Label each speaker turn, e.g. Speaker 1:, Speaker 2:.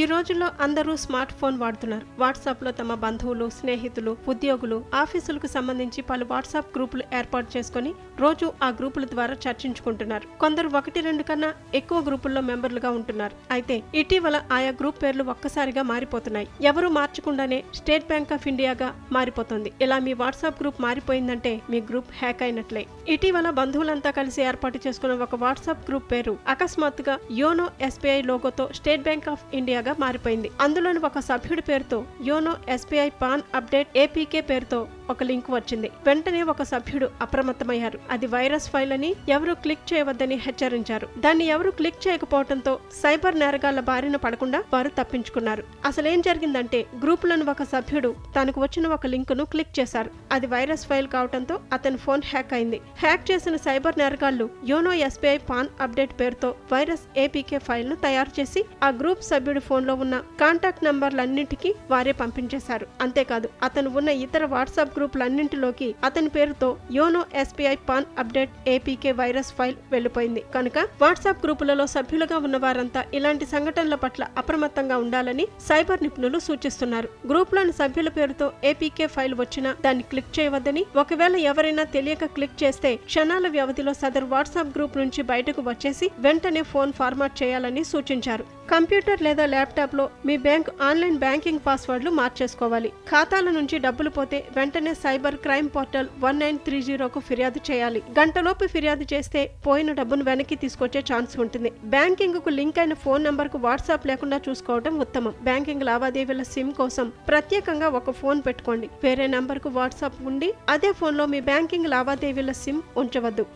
Speaker 1: ఈ రోజుల్లో అందరూ స్మార్ట్ ఫోన్ వాడుతున్నారు. వాట్సాప్ లో తమ బంధువులు, స్నేహితులు, ఉద్యోగులు, ఆఫీసులకు సంబంధించి పలు వాట్సాప్ గ్రూపులు ఏర్పాటు చేసుకుని రోజు ఆ గ్రూపుల ద్వారా చర్చించుకుంటున్నారు. కొందరు 1-2 కన్నా ఎక్కువ గ్రూపుల్లో మెంబర్లుగా ఉంటున్నారు. అయితే ఇటీవల ఆయా గ్రూప్ పేర్లు ఒక్కసారిగా మారిపోతున్నాయి. ఎవరు మార్చకుండానే స్టేట్ బ్యాంక్ ఆఫ్ ఇండియాగా మారిపోతుంది. ఇలా మీ వాట్సాప్ గ్రూప్ మారిపోయిందంటే మీ గ్రూప్ హ్యాక్ అయినట్లే. ఇటీవల బంధువులంతా కలిసి ఏర్పాటు చేసుకున్న ఒక వాట్సాప్ గ్రూప్ పేరు అకస్మాత్తుగా యోనో ఎస్బీఐ లోగోతో స్టేట్ బ్యాంక్ ఆఫ్ ఇండియాగా మారిపోయింది. అందులోని ఒక సభ్యుడి పేరుతో YONO SBI PAN update APK పేరుతో ఒక లింక్ వచ్చింది. వెంటనే ఒక సభ్యుడు అప్రమత్తమయ్యారు. అది వైరస్ ఫైల్ అని, ఎవరు క్లిక్ చేయవద్దని హెచ్చరించారు. దాన్ని ఎవరు క్లిక్ చేయకపోవడంతో సైబర్ నేరగాళ్ల బారిన పడకుండా వారు తప్పించుకున్నారు. అసలేం జరిగిందంటే గ్రూపులను ఒక సభ్యుడు తనకు వచ్చిన ఒక లింక్ ను క్లిక్ చేశారు. అది వైరస్ ఫైల్ కావడంతో అతని ఫోన్ హ్యాక్ అయింది. హ్యాక్ చేసిన సైబర్ నేరగాళ్లు యోనో ఎస్బీఐ పాన్ అప్డేట్ పేరుతో వైరస్ ఏపీకే ఫైల్ ను తయారు చేసి ఆ గ్రూప్ సభ్యుడి ఫోన్ లో ఉన్న కాంటాక్ట్ నంబర్లన్నింటికి వారే పంపించేశారు. అంతేకాదు అతను ఉన్న ఇతర వాట్సాప్ గ్రూపులన్నింటిలోకి అతని పేరుతో YONO SBI PAN update APK virus file వెళ్లిపోయింది. కనుక వాట్సాప్ గ్రూపులలో సభ్యులుగా ఉన్న వారంతా ఇలాంటి సంఘటనల పట్ల అప్రమత్తంగా ఉండాలని సైబర్ నిపుణులు సూచిస్తున్నారు. గ్రూప్లోని సభ్యుల పేరుతో ఏపీకే ఫైల్ వచ్చినా దాన్ని క్లిక్ చేయవద్దని, ఒకవేళ ఎవరైనా తెలియక క్లిక్ చేస్తే క్షణాల వ్యవధిలో సదరు వాట్సాప్ గ్రూప్ నుంచి బయటకు వచ్చేసి వెంటనే ఫోన్ ఫార్మాట్ చేయాలని సూచించారు. కంప్యూటర్ లేదా ల్యాప్టాప్ లో మీ బ్యాంక్ ఆన్లైన్ బ్యాంకింగ్ పాస్వర్డ్లు మార్చేసుకోవాలి. ఖాతాల నుంచి డబ్బులు పోతే వెంటనే సైబర్ క్రైమ్ పోర్టల్ 1930కు ఫిర్యాదు చేయాలి. గంటలోపు ఫిర్యాదు చేస్తే పోయిన డబ్బును వెనక్కి తీసుకొచ్చే ఛాన్స్ ఉంటుంది. బ్యాంకింగ్ కు లింక్ అయిన ఫోన్ నంబర్ కు వాట్సాప్ లేకుండా చూసుకోవడం ఉత్తమం. బ్యాంకింగ్ లావాదేవీల సిమ్ కోసం ప్రత్యేకంగా ఒక ఫోన్ పెట్టుకోండి. వేరే నంబర్ కు వాట్సాప్ ఉండి అదే ఫోన్ లో మీ బ్యాంకింగ్ లావాదేవీల సిమ్ ఉంచవద్దు.